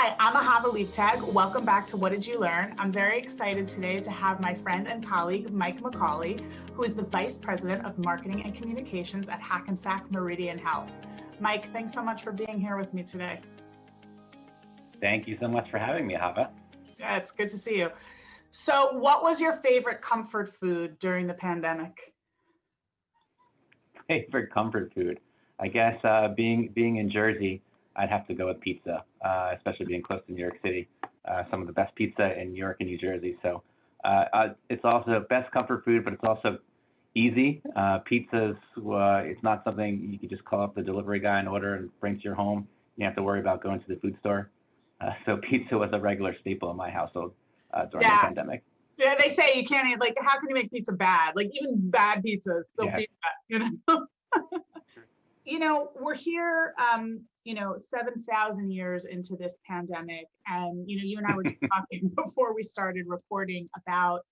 Hi, I'm Ahava Leibtag. Welcome back to What Did You Learn? I'm very excited today to have my friend and colleague, Mike McCauley, who is the Vice President of Marketing and Communications at Hackensack Meridian Health. Mike, thanks so much for being here with me today. Thank you so much for having me, Ahava. Yeah, it's good to see you. So what was your favorite comfort food during the pandemic? Favorite comfort food? I guess being in Jersey, I'd have to go with pizza, especially being close to New York City. Some of the best pizza in New York and New Jersey. So it's also best comfort food, but it's also easy. Pizzas, it's not something you can just call up the delivery guy and order and bring to your home. You have to worry about going to the food store. So pizza was a regular staple in my household during the pandemic. Yeah, they say you can't eat, like, how can you make pizza bad? Like, even bad pizza is still pizza, you know? You know, we're here, 7,000 years into this pandemic. And, you and I were talking before we started recording about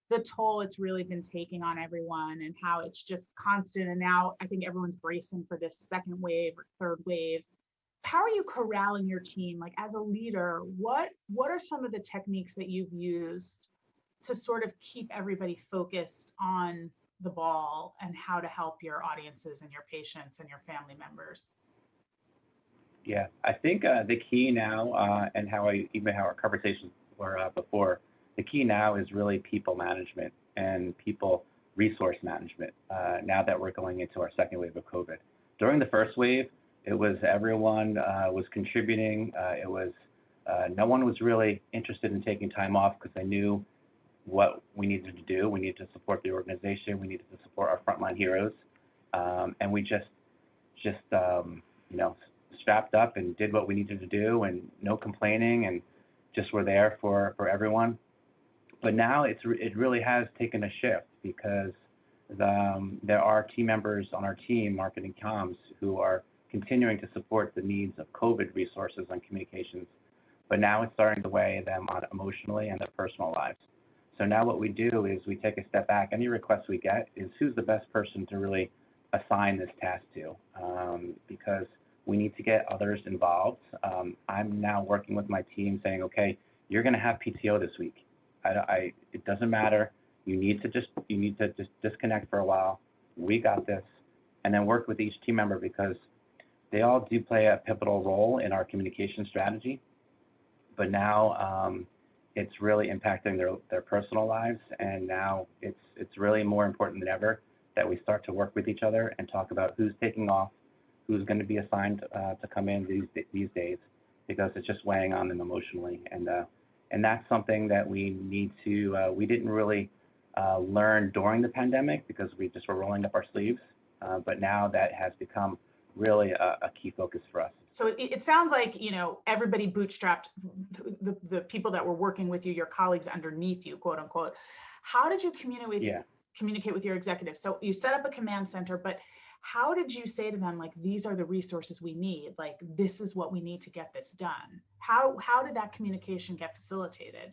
the toll it's really been taking on everyone and how it's just constant. And now I think everyone's bracing for this second wave or third wave. How are you corralling your team? Like, as a leader, what are some of the techniques that you've used to sort of keep everybody focused on the ball and how to help your audiences and your patients and your family members? Yeah, I think the key now, and how our conversations were before, the key now is really people management and people resource management. Now that we're going into our second wave of COVID, during the first wave, it was everyone was contributing. It was no one was really interested in taking time off because they knew what we needed to do. We needed to support the organization. We needed to support our frontline heroes, and we just strapped up and did what we needed to do, and no complaining, and just were there for everyone. But now it really has taken a shift because there are team members on our team, marketing comms, who are continuing to support the needs of COVID resources on communications, but now it's starting to weigh them on emotionally and their personal lives. So now what we do is we take a step back. Any request we get is who's the best person to really assign this task to, because we need to get others involved. I'm now working with my team saying, okay, you're going to have PTO this week. It doesn't matter. You need to just disconnect for a while. We got this, and then work with each team member because they all do play a pivotal role in our communication strategy. But now it's really impacting their personal lives, and now it's really more important than ever that we start to work with each other and talk about who's taking off, who's going to be assigned to come in these days, because it's just weighing on them emotionally, and that's something that we need to we didn't really learn during the pandemic because we just were rolling up our sleeves, but now that has become really a key focus for us. So it sounds like, everybody bootstrapped, the people that were working with you, your colleagues underneath you, quote unquote. How did you communicate with your executives? So you set up a command center, but how did you say to them, like, these are the resources we need, like, this is what we need to get this done? How did that communication get facilitated?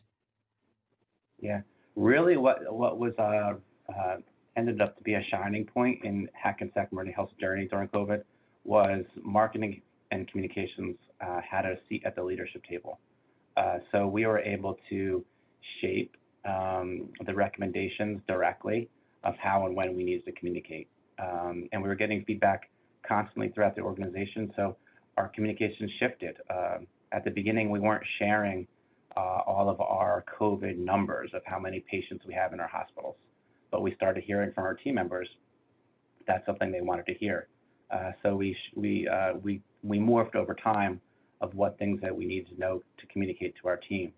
Yeah, really what was ended up to be a shining point in Hackensack Meridian Health's journey during COVID was marketing and communications had a seat at the leadership table. So we were able to shape the recommendations directly of how and when we needed to communicate. And we were getting feedback constantly throughout the organization. So our communication shifted. At the beginning, we weren't sharing all of our COVID numbers of how many patients we have in our hospitals, but we started hearing from our team members that's something they wanted to hear. So we morphed over time of what things that we needed to know to communicate to our team,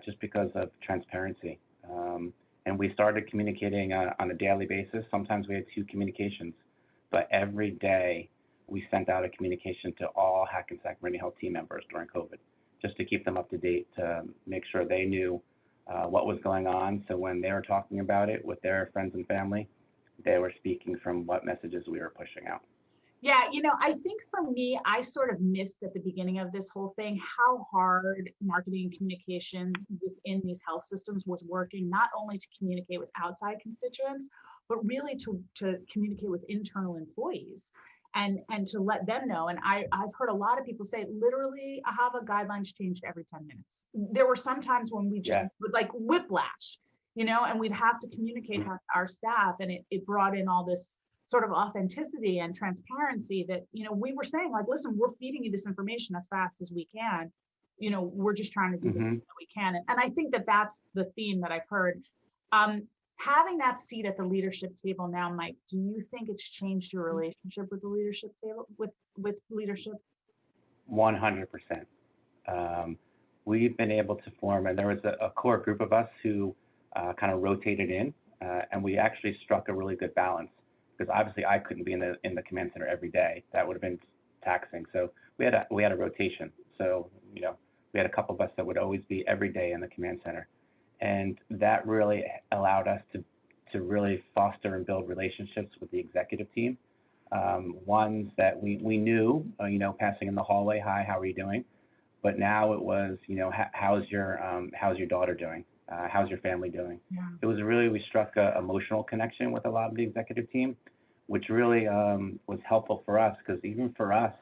just because of transparency. And we started communicating on a daily basis. Sometimes we had 2 communications, but every day we sent out a communication to all Hackensack Meridian Health team members during COVID, just to keep them up to date, to make sure they knew what was going on. So when they were talking about it with their friends and family, they were speaking from what messages we were pushing out. Yeah, I think for me, I sort of missed at the beginning of this whole thing how hard marketing and communications within these health systems was working, not only to communicate with outside constituents, but really to communicate with internal employees. and to let them know. And I've heard a lot of people say, literally, AHAVA guidelines changed every 10 minutes. There were some times when we just would like whiplash, and we'd have to communicate to our staff, and it brought in all this sort of authenticity and transparency that, we were saying, like, listen, we're feeding you this information as fast as we can. We're just trying to do the best that we can. And I think that that's the theme that I've heard. Having that seat at the leadership table now, Mike, do you think it's changed your relationship with the leadership table, with leadership? 100%. We've been able to form, and there was a core group of us who kind of rotated in, and we actually struck a really good balance, because obviously I couldn't be in the command center every day. That would have been taxing. So we had a rotation. So, we had a couple of us that would always be every day in the command center. And that really allowed us to really foster and build relationships with the executive team. Ones that we knew, passing in the hallway, hi, how are you doing? But now it was, how's your daughter doing? How's your family doing? Yeah. It was really, we struck an emotional connection with a lot of the executive team, which really was helpful for us, because even for us,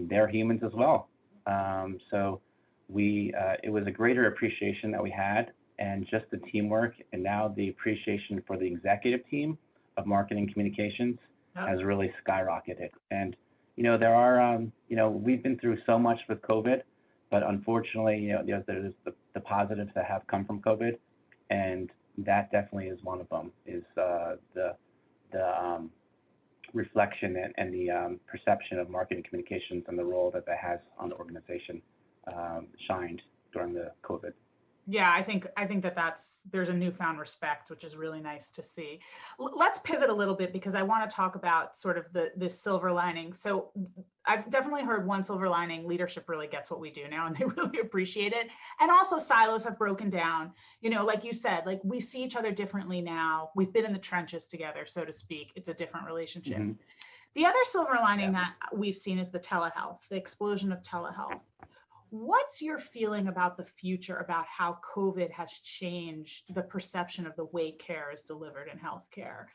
they're humans as well. So it was a greater appreciation that we had, and just the teamwork, and now the appreciation for the executive team of marketing communications has really skyrocketed. And, there are, we've been through so much with COVID, but unfortunately, there's the positives that have come from COVID, and that definitely is one of them, is the reflection and the perception of marketing communications and the role that has on the organization shined during the COVID. Yeah, I think that there's a newfound respect, which is really nice to see. Let's pivot a little bit, because I want to talk about sort of this silver lining. So I've definitely heard one silver lining: leadership really gets what we do now, and they really appreciate it. And also silos have broken down. Like you said, like, we see each other differently now. We've been in the trenches together, so to speak. It's a different relationship. Mm-hmm. The other silver lining that we've seen is the telehealth, the explosion of telehealth. What's your feeling about the future, about how COVID has changed the perception of the way care is delivered in healthcare?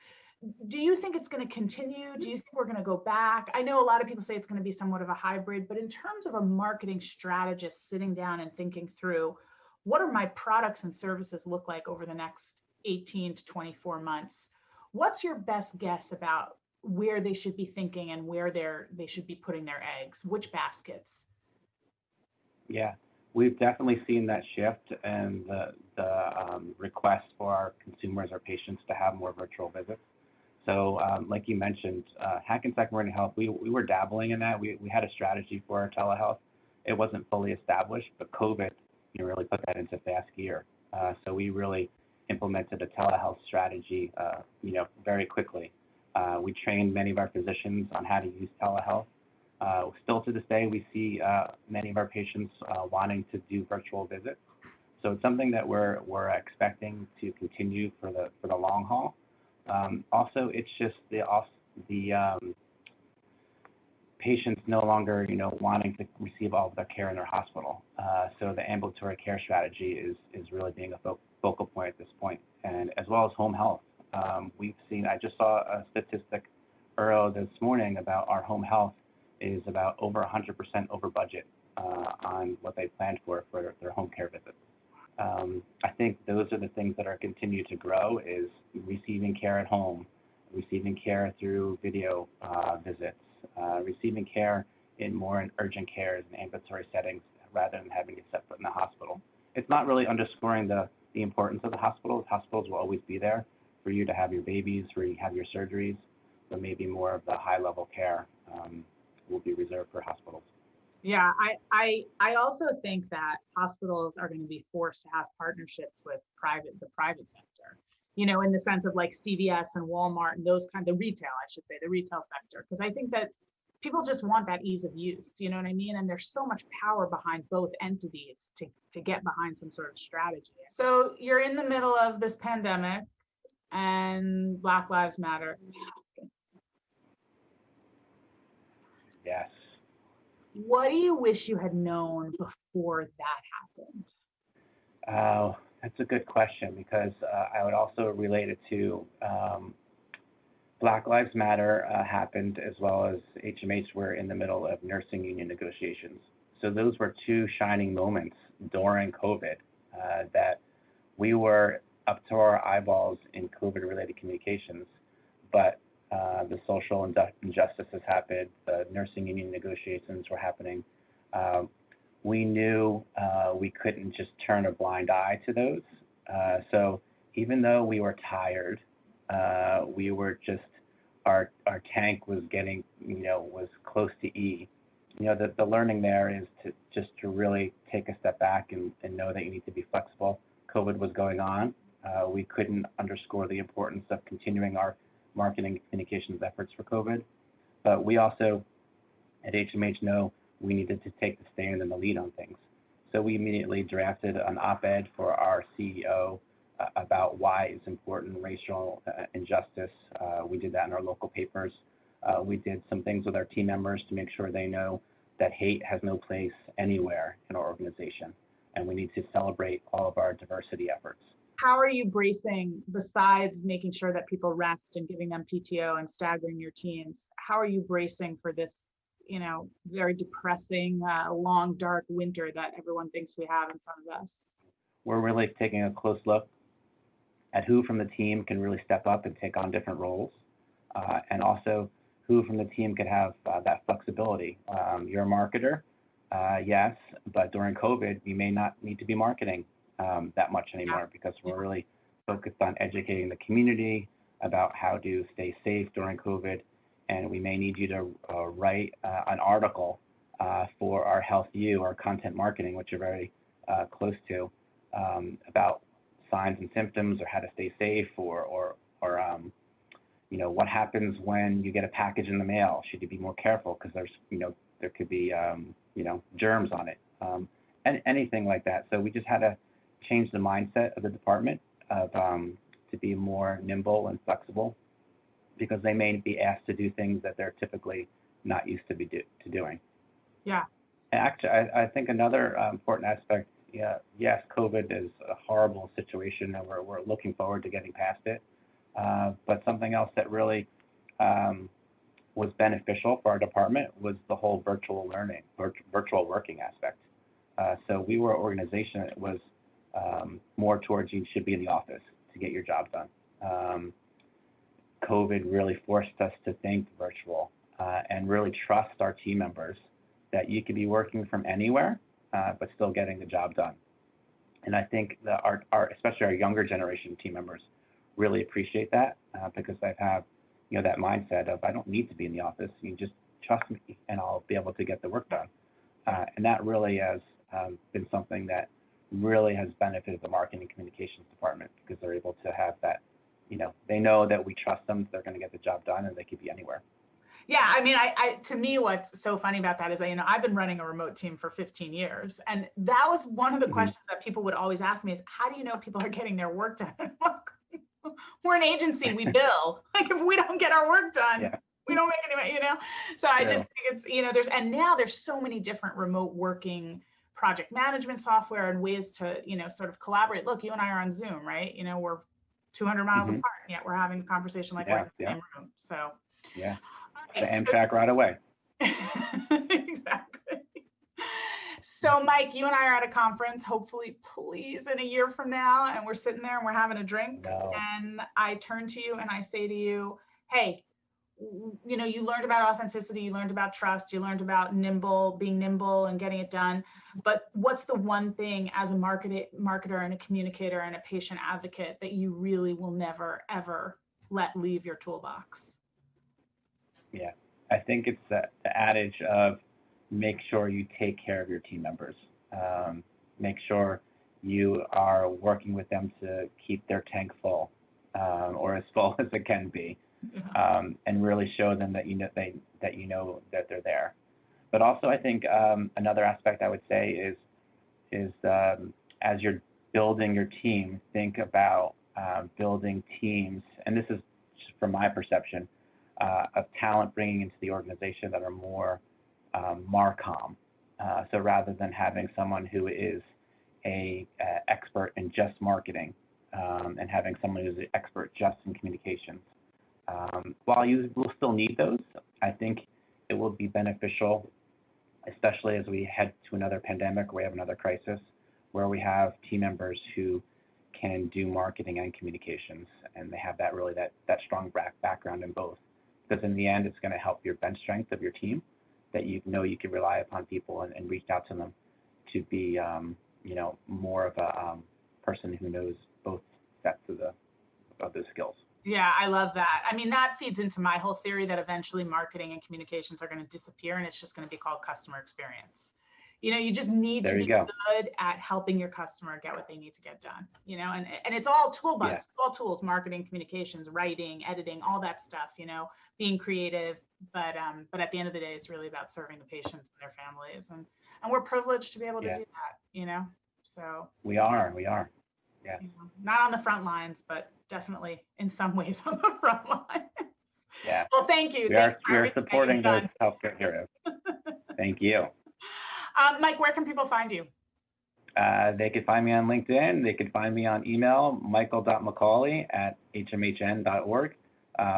Do you think it's going to continue? Do you think we're going to go back? I know a lot of people say it's going to be somewhat of a hybrid, but in terms of a marketing strategist sitting down and thinking through, what are my products and services look like over the next 18 to 24 months? What's your best guess about where they should be thinking and where they should be putting their eggs? Which baskets? Yeah, we've definitely seen that shift, and the request for our consumers, our patients, to have more virtual visits. So like you mentioned, Hackensack Meridian Health, we were dabbling in that. We had a strategy for our telehealth. It wasn't fully established, but COVID really put that into fast gear. So we really implemented a telehealth strategy very quickly. We trained many of our physicians on how to use telehealth. Still to this day, we see many of our patients wanting to do virtual visits. So it's something that we're expecting to continue for the long haul. Also, it's just the patients no longer wanting to receive all of their care in their hospital. So the ambulatory care strategy is really being a focal point at this point, and as well as home health. We've seen, I just saw a statistic earlier this morning about our home health is about over 100% over budget on what they planned for their home care visits. I think those are the things that are continue to grow, is receiving care at home, receiving care through video visits, receiving care in urgent cares and ambulatory settings rather than having it set foot in the hospital. It's not really underscoring the importance of the hospitals. Hospitals will always be there for you to have your babies, for you to have your surgeries, but maybe more of the high-level care will be reserved for hospitals. Yeah, I also think that hospitals are going to be forced to have partnerships with the private sector, in the sense of like CVS and Walmart and those kind of retail, I should say, the retail sector, because I think that people just want that ease of use, you know what I mean? And there's so much power behind both entities to get behind some sort of strategy. So you're in the middle of this pandemic and Black Lives Matter. Yes. What do you wish you had known before that happened? That's a good question, because I would also relate it to Black Lives Matter happened, as well as HMH were in the middle of nursing union negotiations. So those were two shining moments during COVID that we were up to our eyeballs in COVID-related communications, but the social injustices happened, the nursing union negotiations were happening. We knew we couldn't just turn a blind eye to those. So even though we were tired, we were just, our tank was getting, was close to E. The learning there is to really take a step back and know that you need to be flexible. COVID was going on. We couldn't underscore the importance of continuing our marketing and communications efforts for COVID. But we also at HMH know we needed to take the stand and the lead on things. So we immediately drafted an op-ed for our CEO about why it's important racial injustice. We did that in our local papers. We did some things with our team members to make sure they know that hate has no place anywhere in our organization, and we need to celebrate all of our diversity efforts. How are you bracing, besides making sure that people rest and giving them PTO and staggering your teams, how are you bracing for this, very depressing, long, dark winter that everyone thinks we have in front of us? We're really taking a close look at who from the team can really step up and take on different roles, and also who from the team could have that flexibility. You're a marketer, yes, but during COVID, you may not need to be marketing that much anymore, because we're really focused on educating the community about how to stay safe during COVID. And we may need you to write an article for our Health U, our content marketing, which you're very close to, about signs and symptoms, or how to stay safe, or what happens when you get a package in the mail. Should you be more careful because there could be germs on it, and anything like that. So we just had to change the mindset of the department to be more nimble and flexible, because they may be asked to do things that they're typically not used to doing. Yeah. And actually, I think another important aspect, yes, COVID is a horrible situation, and we're looking forward to getting past it. But something else that really was beneficial for our department was the whole virtual learning, virtual working aspect. So we were an organization that was more towards you should be in the office to get your job done. COVID really forced us to think virtual and really trust our team members that you could be working from anywhere, but still getting the job done. And I think that especially our younger generation team members really appreciate that, because they have that mindset of, I don't need to be in the office. You just trust me and I'll be able to get the work done. And that really has been something that really has benefited the marketing and communications department, because they're able to have that, they know that we trust them, they're going to get the job done, and they could be anywhere. Yeah, I mean, to me, what's so funny about that is that, I've been running a remote team for 15 years. And that was one of the questions that people would always ask me is, how do you know people are getting their work done? We're an agency, we bill. Like, if we don't get our work done, we don't make any money, So I just think it's, there's so many different remote working project management software and ways to, sort of collaborate. Look, you and I are on Zoom, right? We're 200 miles apart, yet we're having a conversation like we're in the same room. So the Amtrak right away. Exactly. So Mike, you and I are at a conference, hopefully, please, in a year from now, and we're sitting there and we're having a drink, and I turn to you and I say to you, hey, you learned about authenticity, you learned about trust, you learned about being nimble and getting it done. But what's the one thing as a marketer and a communicator and a patient advocate that you really will never, ever let leave your toolbox? Yeah, I think it's the adage of make sure you take care of your team members. Make sure you are working with them to keep their tank full, or as full as it can be. And really show them that that they're there. But also, I think another aspect I would say is as you're building your team, think about building teams, and this is just from my perception, of talent bringing into the organization that are more MarCom. So rather than having someone who is a expert in just marketing, and having someone who's an expert just in communications. While you will still need those, I think it will be beneficial, especially as we head to another pandemic, or we have another crisis, where we have team members who can do marketing and communications, and they have that strong background in both. Because in the end, it's going to help your bench strength of your team, that you know you can rely upon people and reach out to them to be, more of a person who knows both sets of the skills. Yeah, I love that. I mean, that feeds into my whole theory that eventually marketing and communications are going to disappear, and it's just going to be called customer experience. You just need to be good at helping your customer get what they need to get done, and it's all toolbox, Yeah. It's all tools, marketing, communications, writing, editing, all that stuff, being creative. But at the end of the day, it's really about serving the patients and their families. And we're privileged to be able to do that, so. We are. Yeah. Not on the front lines, but definitely in some ways on the front lines. Yeah. Well, thank you. We're supporting those healthcare heroes. Thank you. Mike, where can people find you? They could find me on LinkedIn. They could find me on email, michael.mccauley@hmhn.org,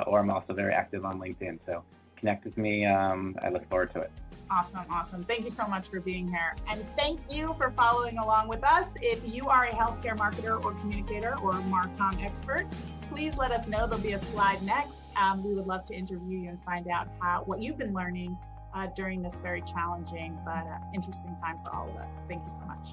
or I'm also very active on LinkedIn. So connect with me. I look forward to it. Awesome. Thank you so much for being here. And thank you for following along with us. If you are a healthcare marketer or communicator or MarCom expert, please let us know. There'll be a slide next. We would love to interview you and find out what you've been learning during this very challenging but interesting time for all of us. Thank you so much.